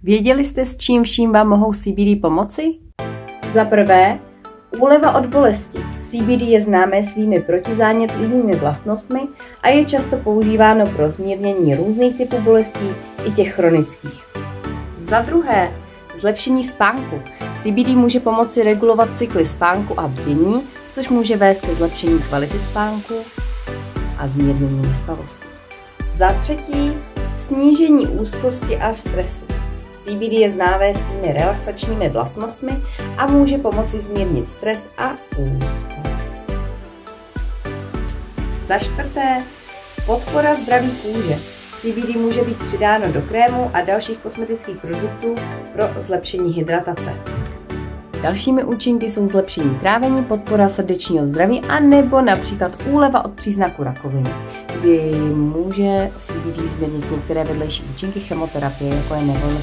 Věděli jste, s čím vším vám mohou CBD pomoci? Za prvé, úleva od bolesti. CBD je známé svými protizánětlivými vlastnostmi a je často používáno pro zmírnění různých typů bolestí, i těch chronických. Za druhé, zlepšení spánku. CBD může pomoci regulovat cykly spánku a bdění, což může vést ke zlepšení kvality spánku a zmírnění nespavosti. Za třetí, snížení úzkosti a stresu. CBD je známé svými relaxačními vlastnostmi a může pomoci zmírnit stres a úzkost. Za čtvrté, podpora zdraví kůže. CBD může být přidáno do krému a dalších kosmetických produktů pro zlepšení hydratace. Dalšími účinky jsou zlepšení trávení, podpora srdečního zdraví a nebo například úleva od příznaku rakoviny, kdy může CBD změnit některé vedlejší účinky chemoterapie, jako je nevolnost